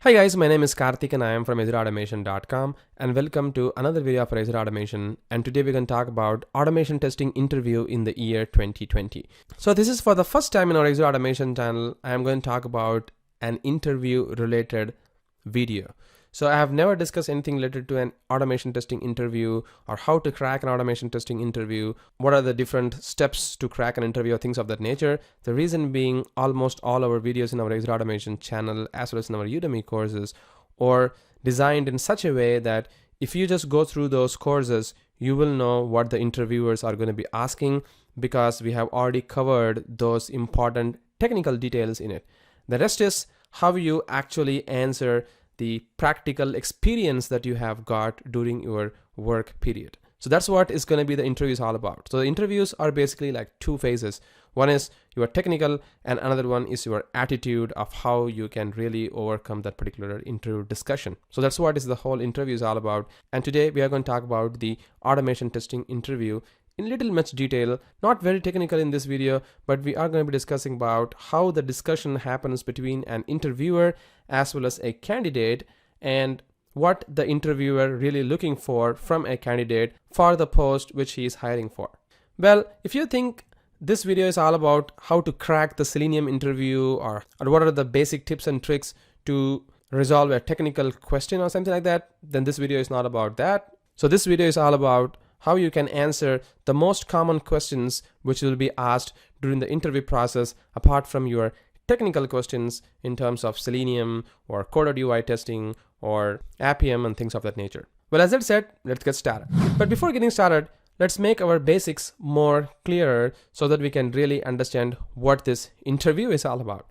Hi guys, my name is Karthik and I am from executeautomation.com and welcome to another video for Execute Automation, and today we're going to talk about automation testing interview in the year 2020. So this is for the first time in our Execute Automation channel. I am going to talk about an interview related video. So I have never discussed anything related to an automation testing interview or how to crack an automation testing interview, what are the different steps to crack an interview or things of that nature. The reason being, almost all our videos in our Execute Automation channel as well as in our Udemy courses are designed in such a way that if you just go through those courses, you will know what the interviewers are going to be asking, because we have already covered those important technical details in it. The rest is how you actually answer the practical experience that you have got during your work period. So that's what is going to be the interviews all about. So the interviews are basically like two phases. One is your technical and another one is your attitude of how you can really overcome that particular interview discussion. So that's what is the whole interview is all about. And today we are going to talk about the automation testing interview in little much detail, not very technical in this video, but we are going to be discussing about how the discussion happens between an interviewer as well as a candidate, and what the interviewer really looking for from a candidate for the post which he is hiring for. Well, if you think this video is all about how to crack the Selenium interview or what are the basic tips and tricks to resolve a technical question or something like that, then this video is not about that. So this video is all about how you can answer the most common questions which will be asked during the interview process, apart from your technical questions in terms of Selenium or code.ui testing or Appium and things of that nature. Well, as I said, let's get started. But before getting started, let's make our basics more clearer so that we can really understand what this interview is all about.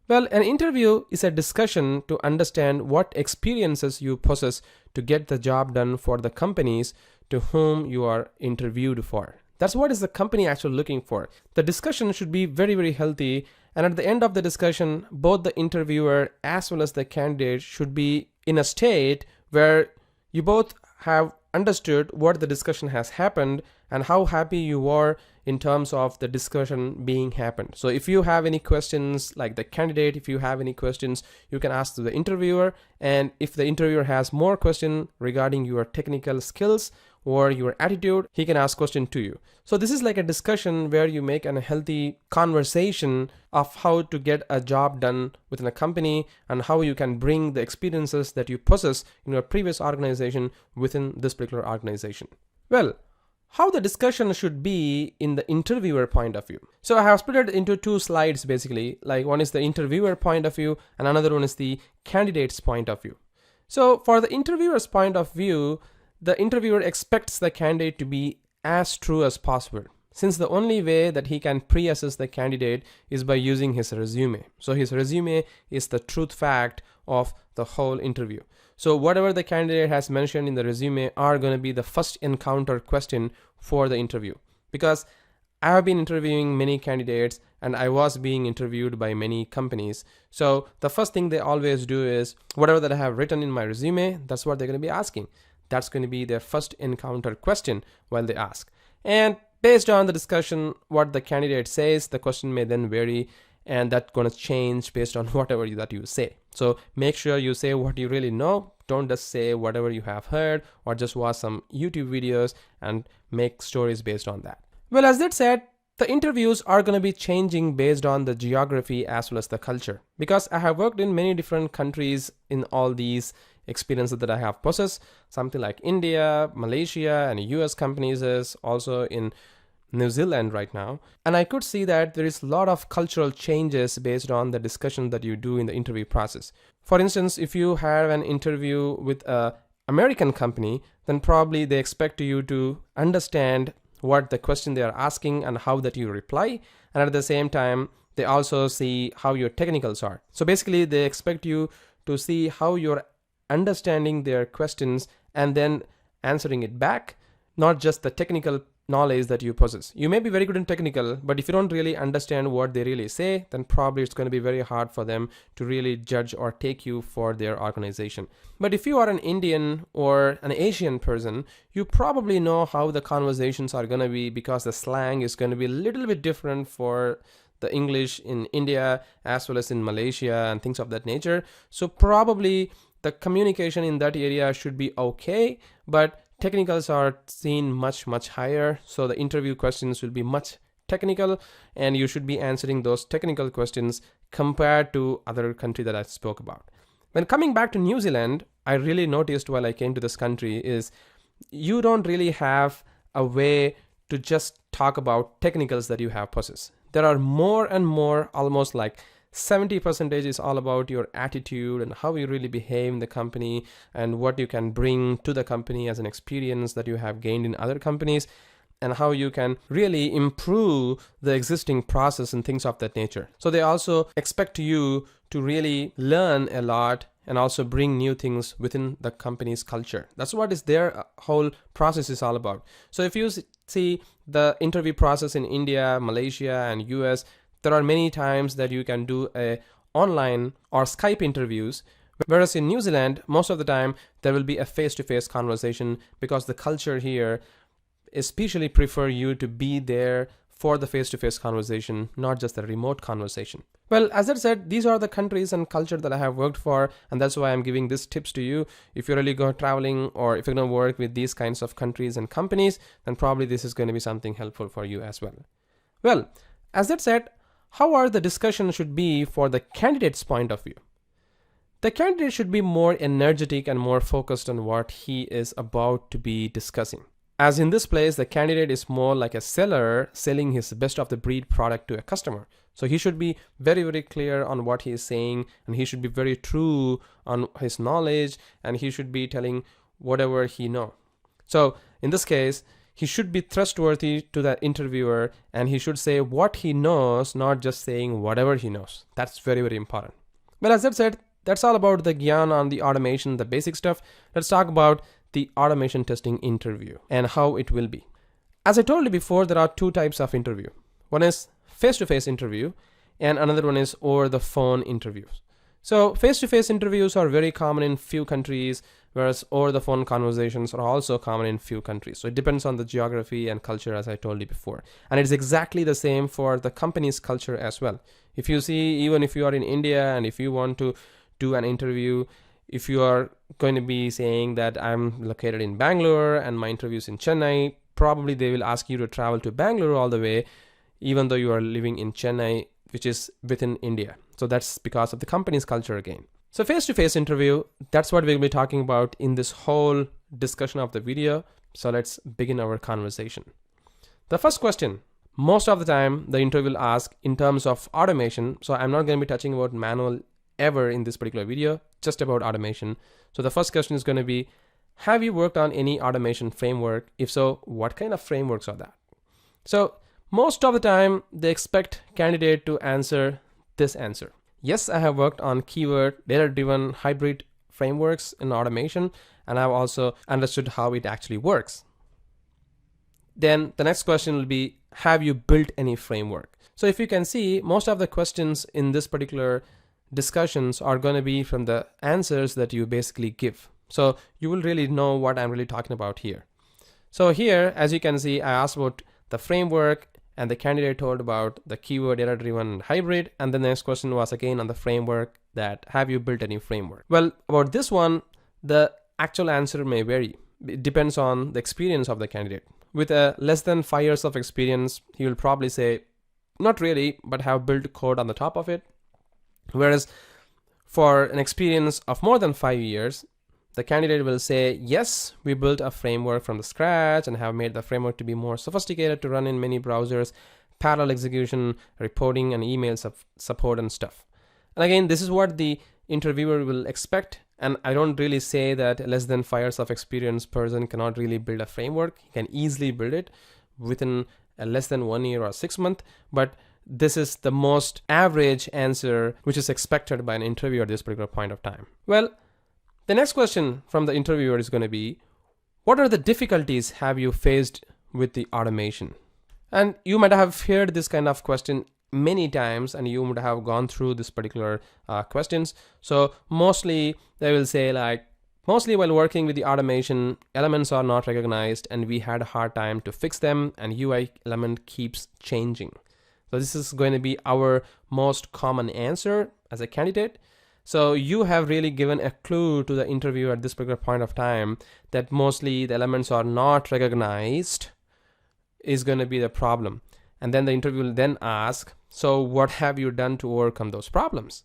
Well, an interview is a discussion to understand what experiences you possess to get the job done for the companies to whom you are interviewed for. That's what is the company actually looking for. The discussion should be very, very healthy, and at the end of the discussion, both the interviewer as well as the candidate should be in a state where you both have understood what the discussion has happened and how happy you are in terms of the discussion being happened. So if you have any questions, like the candidate, if you have any questions, you can ask to the interviewer, and if the interviewer has more questions regarding your technical skills or your attitude, he can ask question to you. So this is like a discussion where you make a healthy conversation of how to get a job done within a company and how you can bring the experiences that you possess in your previous organization within this particular organization. Well, how the discussion should be in the interviewer point of view. So I have split it into two slides basically, like one is the interviewer point of view and another one is the candidate's point of view. So for the interviewer's point of view, the interviewer expects the candidate to be as true as possible, since the only way that he can pre-assess the candidate is by using his resume. So his resume is the truth fact of the whole interview. So whatever the candidate has mentioned in the resume are going to be the first encounter question for the interview, because I have been interviewing many candidates and I was being interviewed by many companies. So the first thing they always do is whatever that I have written in my resume, that's what they're going to be asking. That's going to be their first encounter question while they ask. And based on the discussion, what the candidate says, the question may then vary, and that's going to change based on whatever that you say. So make sure you say what you really know. Don't just say whatever you have heard or just watch some YouTube videos and make stories based on that. Well, as that said, the interviews are going to be changing based on the geography as well as the culture, because I have worked in many different countries in all these experiences that I have possessed, something like India, Malaysia, and US companies is also in New Zealand right now. And I could see that there is a lot of cultural changes based on the discussion that you do in the interview process. For instance, if you have an interview with an American company, then probably they expect you to understand what the question they are asking and how that you reply. And at the same time, they also see how your technicals are. So basically, they expect you to see how you're understanding their questions and then answering it back, not just the technical knowledge that you possess. You may be very good in technical, but if you don't really understand what they really say, then probably it's going to be very hard for them to really judge or take you for their organization. But if you are an Indian or an Asian person, you probably know how the conversations are going to be, because the slang is going to be a little bit different for the English in India as well as in Malaysia and things of that nature. So probably the communication in that area should be okay, but technicals are seen much higher. So the interview questions will be much technical, and you should be answering those technical questions compared to other country that I spoke about. When coming back to New Zealand, I really noticed while I came to this country is you don't really have a way to just talk about technicals that you have possessed. There are more and more, almost like 70% is all about your attitude and how you really behave in the company and what you can bring to the company as an experience that you have gained in other companies, and how you can really improve the existing process and things of that nature. So they also expect you to really learn a lot and also bring new things within the company's culture. That's what is their whole process is all about. So if you see the interview process in India, Malaysia, and US, there are many times that you can do a online or Skype interviews, whereas in New Zealand, most of the time there will be a face-to-face conversation, because the culture here especially prefer you to be there for the face-to-face conversation, not just the remote conversation. Well, as I said, these are the countries and culture that I have worked for, and that's why I'm giving these tips to you. If you're really going traveling, or if you're going to work with these kinds of countries and companies, then probably this is going to be something helpful for you as well. Well, as that said, how are the discussion should be for the candidate's point of view? The candidate should be more energetic and more focused on what he is about to be discussing. As in this place, the candidate is more like a seller selling his best of the breed product to a customer. So he should be very clear on what he is saying, and he should be very true on his knowledge, and he should be telling whatever he knows. So in this case, he should be trustworthy to the interviewer, and he should say what he knows, not just saying whatever he knows. That's very important. Well, as I said, that's all about the Gyan on the automation, the basic stuff. Let's talk about the automation testing interview and how it will be. As I told you before, there are two types of interview. One is face-to-face interview, and another one is over the phone interviews. So face-to-face interviews are very common in few countries, whereas over the phone conversations are also common in few countries. So it depends on the geography and culture, as I told you before. And it's exactly the same for the company's culture as well. If you see, even if you are in India and if you want to do an interview, if you are going to be saying that I'm located in Bangalore and my interview is in Chennai, probably they will ask you to travel to Bangalore all the way, even though you are living in Chennai, which is within India. So that's because of the company's culture again. So face-to-face interview, that's what we'll be talking about in this whole discussion of the video. So let's begin our conversation. The first question, most of the time the interview will ask in terms of automation. So I'm not going to be touching about manual ever in this particular video, just about automation. So the first question is going to be, have you worked on any automation framework? If so, what kind of frameworks are that? So most of the time they expect candidate to answer this answer. Yes, I have worked on keyword data-driven hybrid frameworks in automation, and I've also understood how it actually works. Then the next question will be, have you built any framework? So if you can see, most of the questions in this particular discussions are going to be from the answers that you basically give. So you will really know what I'm really talking about here. So here, as you can see, I asked about the framework, and the candidate told about the keyword data-driven hybrid. And the next question was again on the framework, that have you built any framework? Well, about this one, the actual answer may vary. It depends on the experience of the candidate. With a less than 5 years of experience, he will probably say, not really, but have built code on the top of it. Whereas for an experience of more than 5 years, the candidate will say, yes, we built a framework from the scratch and have made the framework to be more sophisticated to run in many browsers, parallel execution, reporting, and email support and stuff. And again, this is what the interviewer will expect. And I don't really say that a less than 5 years of experience person cannot really build a framework. He can easily build it within a less than 1 year or 6 months. But this is the most average answer which is expected by an interviewer at this particular point of time. Well, the next question from the interviewer is going to be, what are the difficulties have you faced with the automation? And you might have heard this kind of question many times, and you would have gone through this particular questions. So mostly they will say like, mostly while working with the automation, elements are not recognized and we had a hard time to fix them, and UI element keeps changing. So this is going to be our most common answer as a candidate. So you have really given a clue to the interviewer at this particular point of time that mostly the elements are not recognized is going to be the problem. And then the interviewer will then ask, so what have you done to overcome those problems?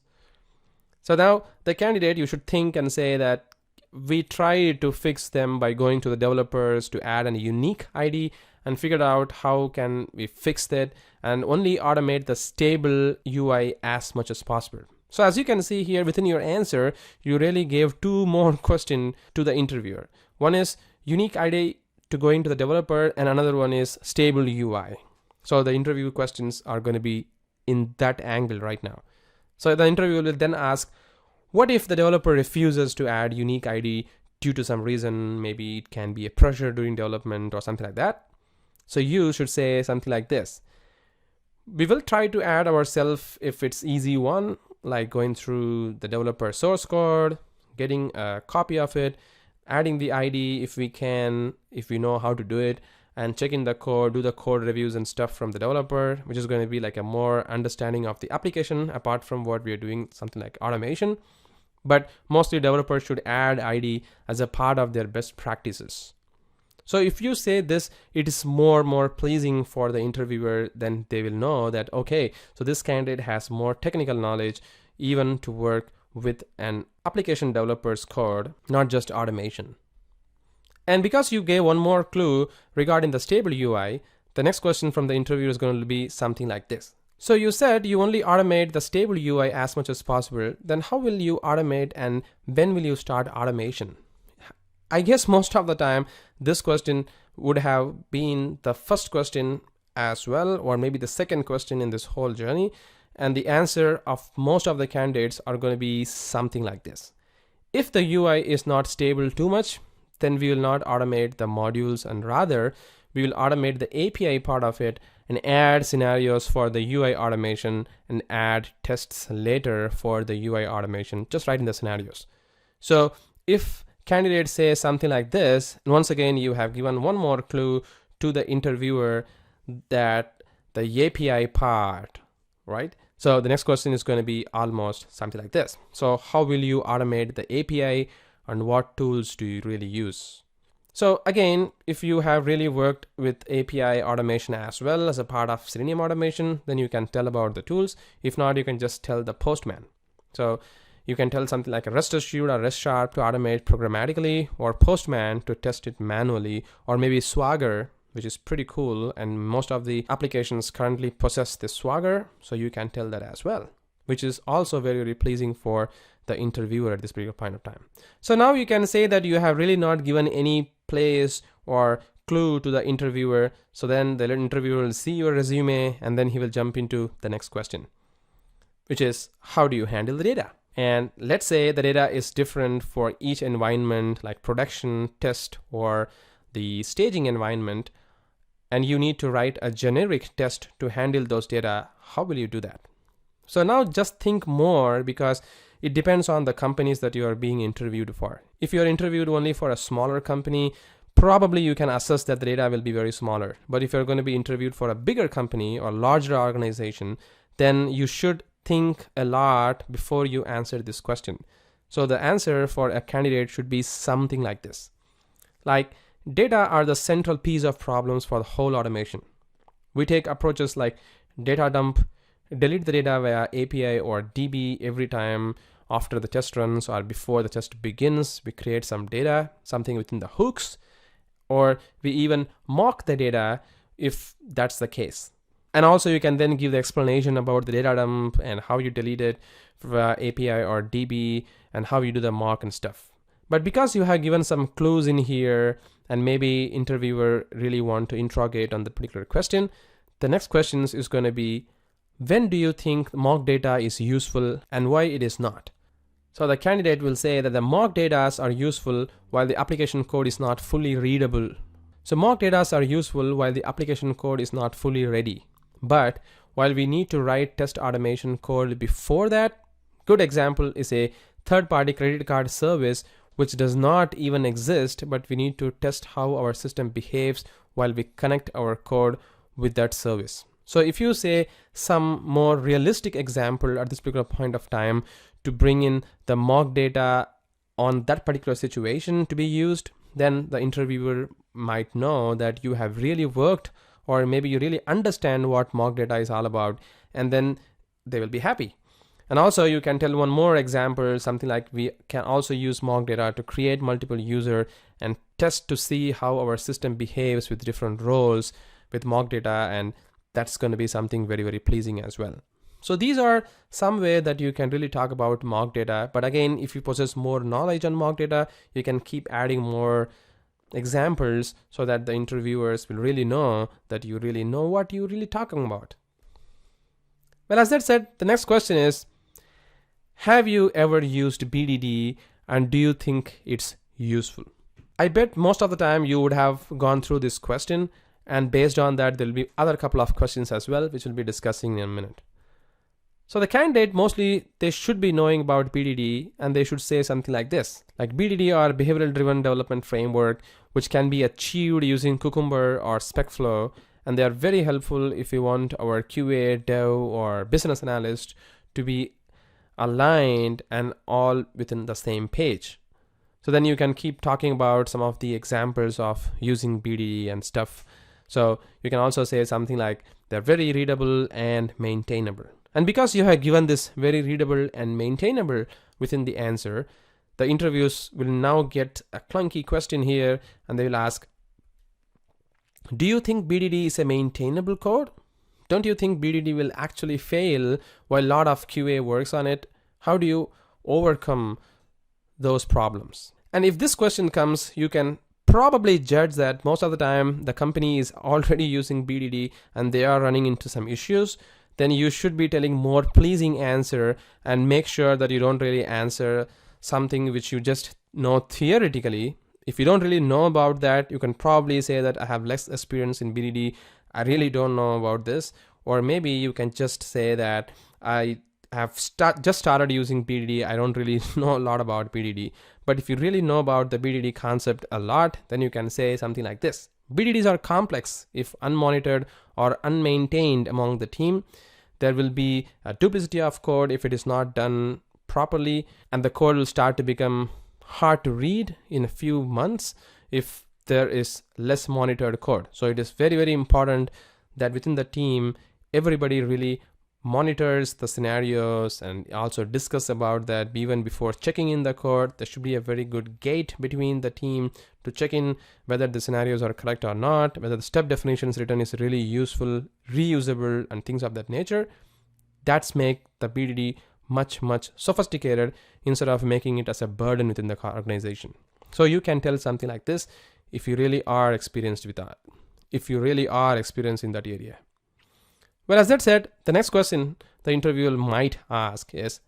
So now the candidate, you should think and say that we tried to fix them by going to the developers to add a unique ID and figured out how can we fix that and only automate the stable UI as much as possible. So as you can see here within your answer, you really gave two more questions to the interviewer. One is unique ID to going to the developer and another one is stable UI. So the interview questions are going to be in that angle right now. So the interviewer will then ask, what if the developer refuses to add unique ID due to some reason? Maybe it can be a pressure during development or something like that. So you should say something like this. We will try to add ourselves if it's easy one, like going through the developer source code, getting a copy of it, adding the ID if we can, if we know how to do it, and checking the code, do the code reviews and stuff from the developer, which is going to be like a more understanding of the application apart from what we are doing, something like automation. But mostly developers should add ID as a part of their best practices. So if you say this, it is more pleasing for the interviewer, then they will know that, okay, so this candidate has more technical knowledge even to work with an application developer's code, not just automation. And because you gave one more clue regarding the stable UI, the next question from the interviewer is going to be something like this. So you said you only automate the stable UI as much as possible. Then how will you automate and when will you start automation? I guess most of the time this question would have been the first question as well, or maybe the second question in this whole journey. And the answer of most of the candidates are going to be something like this. If the UI is not stable too much, then we will not automate the modules and rather we will automate the API part of it and add scenarios for the UI automation and add tests later for the UI automation, just writing the scenarios. So if candidates say something like this, and once again, you have given one more clue to the interviewer that the API part, right? So the next question is going to be almost something like this. So how will you automate the API and what tools do you really use? So again, if you have really worked with API automation as well as a part of Selenium automation, then you can tell about the tools. If not, you can just tell the Postman. So you can tell something like a REST assured or REST sharp to automate programmatically, or Postman to test it manually, or maybe Swagger, which is pretty cool. And most of the applications currently possess this Swagger. So you can tell that as well, which is also very, very pleasing for the interviewer at this particular point of time. So now you can say that you have really not given any place or clue to the interviewer. So then the interviewer will see your resume and then he will jump into the next question, which is how do you handle the data? And let's say the data is different for each environment, like production, test, or the staging environment, and you need to write a generic test to handle those data. How will you do that? So now just think more, because it depends on the companies that you are being interviewed for. If you are interviewed only for a smaller company, probably you can assess that the data will be very smaller. But if you're going to be interviewed for a bigger company or larger organization, then you should think a lot before you answer this question. So the answer for a candidate should be something like this. Like, data are the central piece of problems for the whole automation. We take approaches like data dump, delete the data via API or DB every time after the test runs or before the test begins. We create some data, something within the hooks, or we even mock the data if that's the case. And also you can then give the explanation about the data dump and how you delete it via API or DB and how you do the mock and stuff. But because you have given some clues in here and maybe interviewer really want to interrogate on the particular question, the next question is going to be, when do you think mock data is useful and why it is not? So the candidate will say that the mock data are useful while the application code is not fully readable. So mock data are useful while the application code is not fully ready. But while we need to write test automation code before that, good example is a third-party credit card service which does not even exist, but we need to test how our system behaves while we connect our code with that service. So if you say some more realistic example at this particular point of time to bring in the mock data on that particular situation to be used, then the interviewer might know that you have really worked, or maybe you really understand what mock data is all about, and then they will be happy. And also you can tell one more example, something like we can also use mock data to create multiple user and test to see how our system behaves with different roles with mock data, and that's going to be something very, very pleasing as well. So these are some way that you can really talk about mock data. But again, if you possess more knowledge on mock data, you can keep adding more examples so that the interviewers will really know that you really know what you're really talking about. Well, as that said, the next question is, have you ever used BDD and do you think it's useful? I bet most of the time you would have gone through this question, and based on that there'll be other couple of questions as well, which we'll be discussing in a minute. So the candidate, mostly they should be knowing about BDD, and they should say something like this, like BDD or behavioral driven development framework, which can be achieved using Cucumber or SpecFlow, and they are very helpful if you want our QA, dev, or business analyst to be aligned and all within the same page. So then you can keep talking about some of the examples of using BDD and stuff. So you can also say something like they're very readable and maintainable. And because you have given this very readable and maintainable within the answer, the interviews will now get a clunky question here, and they will ask, do you think BDD is a maintainable code? Don't you think BDD will actually fail while a lot of QA works on it? How do you overcome those problems? And if this question comes, you can probably judge that most of the time the company is already using BDD and they are running into some issues. Then you should be telling more pleasing answer and make sure that you don't really answer something which you just know theoretically. If you don't really know about that, you can probably say that I have less experience in BDD. I really don't know about this. Or maybe you can just say that I have just started using BDD. I don't really know a lot about BDD. But if you really know about the BDD concept a lot, then you can say something like this. BDDs are complex if unmonitored or unmaintained among the team. There will be a duplicity of code if it is not done properly, and the code will start to become hard to read in a few months if there is less monitored code. So it is very, very important that within the team, everybody really monitors the scenarios and also discuss about that even before checking in the code. There should be a very good gate between the team to check in whether the scenarios are correct or not, whether the step definitions written is really useful, reusable, and things of that nature. That's make the BDD much, much sophisticated instead of making it as a burden within the organization. So you can tell something like this if you really are experienced with that, if you really are experienced in that area. Well, as that said, the next question the interviewer might ask is,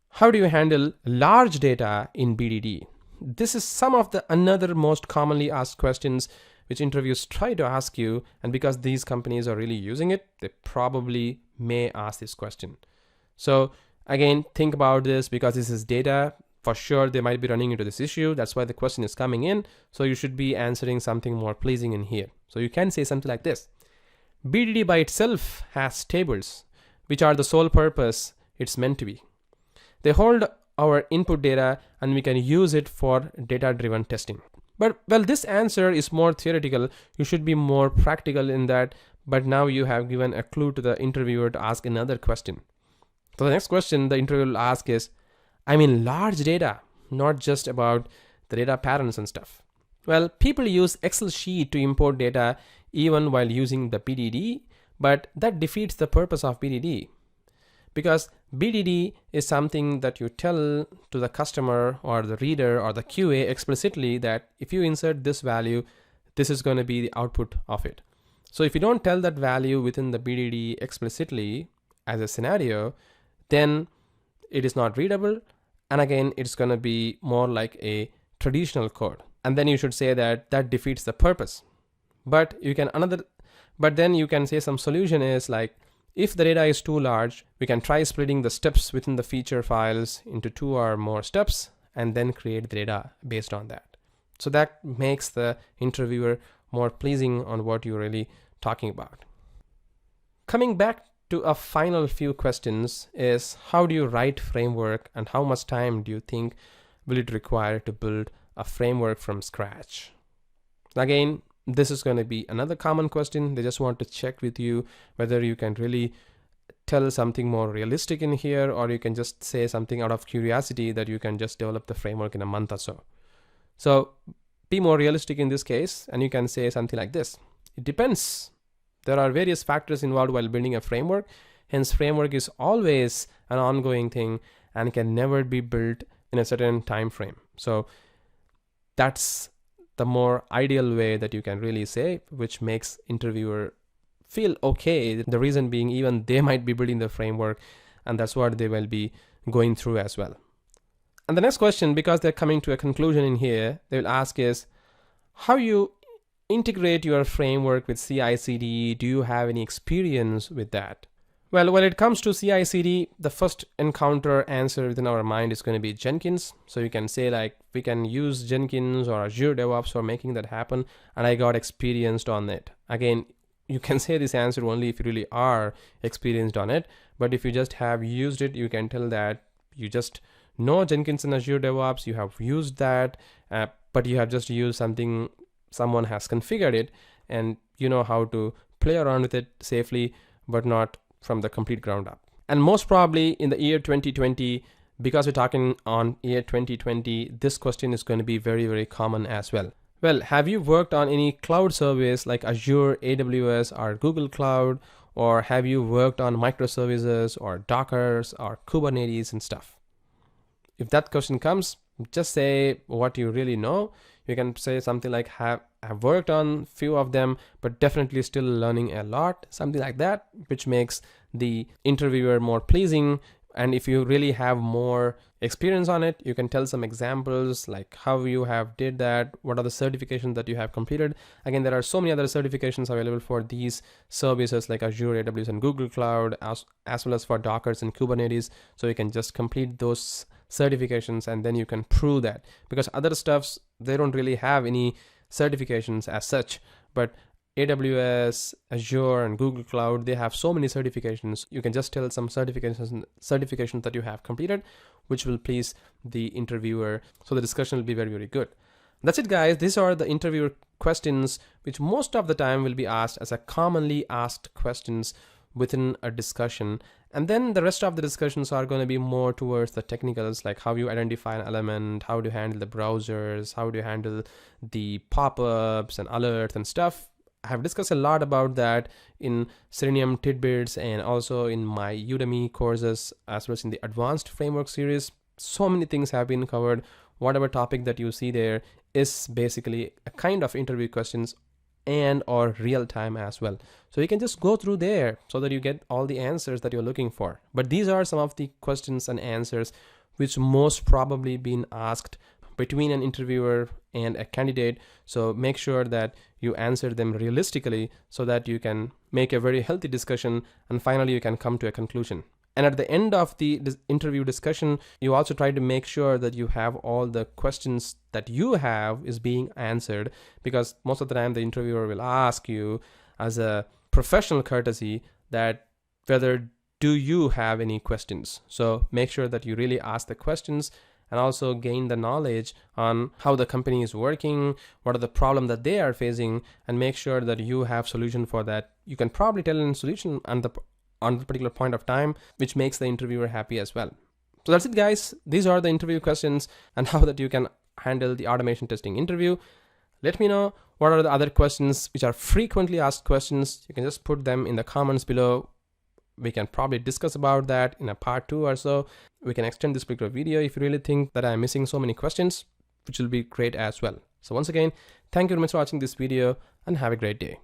how do you handle large data in BDD? This is some of the another most commonly asked questions which interviews try to ask you, and because these companies are really using it, they probably may ask this question. So again, think about this, because this is data. For sure, they might be running into this issue. That's why the question is coming in. So you should be answering something more pleasing in here. So you can say something like this. BDD by itself has tables, which are the sole purpose it's meant to be. They hold our input data and we can use it for data-driven testing. But well, this answer is more theoretical. You should be more practical in that. But now you have given a clue to the interviewer to ask another question. So the next question the interviewer will ask is, I mean large data, not just about the data patterns and stuff. Well, people use Excel sheet to import data even while using the BDD, but that defeats the purpose of BDD, because BDD is something that you tell to the customer or the reader or the QA explicitly that if you insert this value, this is going to be the output of it. So if you don't tell that value within the BDD explicitly as a scenario, then it is not readable, and again it's going to be more like a traditional code, and then you should say that that defeats the purpose. But then you can say some solution is like, if the data is too large, we can try splitting the steps within the feature files into 2 or more steps and then create the data based on that. So that makes the interviewer more pleasing on what you're really talking about. coming back to a final few questions is, how do you write framework and how much time do you think will it require to build a framework from scratch? Again, this is going to be another common question. They just want to check with you whether you can really tell something more realistic in here, or you can just say something out of curiosity that you can just develop the framework in a month or so. So be more realistic in this case, and you can say something like this. It depends. There are various factors involved while building a framework. Hence, framework is always an ongoing thing and can never be built in a certain time frame. So that's the more ideal way that you can really say, which makes interviewer feel okay. The reason being, even they might be building the framework, and that's what they will be going through as well. And the next question, because they're coming to a conclusion in here, they will ask is, how you integrate your framework with CI/CD? Do you have any experience with that? Well, when it comes to CI/CD, the first encounter answer within our mind is going to be Jenkins. So you can say like, we can use Jenkins or Azure DevOps for making that happen, and I got experienced on it. Again, you can say this answer only if you really are experienced on it. But if you just have used it, you can tell that you just know Jenkins and Azure DevOps, you have used that, but you have just used something, someone has configured it, and you know how to play around with it safely, but not from the complete ground up. And most probably in the year 2020, because we're talking on year 2020, this question is going to be very, very common as well. Well, have you worked on any cloud service like Azure, AWS, or Google Cloud? Or have you worked on microservices or Dockers or Kubernetes and stuff? If that question comes, just say what you really know. You can say something like, have worked on few of them, but definitely still learning a lot, something like that, which makes the interviewer more pleasing. And if you really have more experience on it, you can tell some examples like how you have did that, what are the certifications that you have completed. Again, there are so many other certifications available for these services like Azure, AWS, and Google Cloud, as well as for Dockers and Kubernetes. So you can just complete those certifications and then you can prove that, because other stuffs, they don't really have any certifications as such, but AWS, Azure, and Google Cloud, they have so many certifications. You can just tell some certifications that you have completed, which will please the interviewer. So the discussion will be very, very good. That's it, guys. These are the interviewer questions, which most of the time will be asked as a commonly asked questions within a discussion. And then the rest of the discussions are going to be more towards the technicals, like how you identify an element, how to handle the browsers, how to handle the pop-ups and alerts and stuff. I have discussed a lot about that in Selenium Tidbits and also in my Udemy courses, as well as in the Advanced Framework series. So many things have been covered. Whatever topic that you see there is basically a kind of interview questions and or real time as well. So you can just go through there so that you get all the answers that you're looking for. But these are some of the questions and answers which most probably been asked between an interviewer and a candidate. So make sure that you answer them realistically so that you can make a very healthy discussion and finally you can come to a conclusion. And at the end of the interview discussion, you also try to make sure that you have all the questions that you have is being answered, because most of the time the interviewer will ask you as a professional courtesy that whether do you have any questions. So make sure that you really ask the questions and also gain the knowledge on how the company is working, what are the problems that they are facing, and make sure that you have solution for that. You can probably tell a solution on the particular point of time, which makes the interviewer happy as well. So that's it, guys. These are the interview questions and how that you can handle the automation testing interview. Let me know what are the other questions which are frequently asked questions. You can just put them in the comments below. We can probably discuss about that in a part 2 or so. We can extend this particular video if you really think that I'm missing so many questions, which will be great as well. So once again, thank you very much for watching this video and have a great day.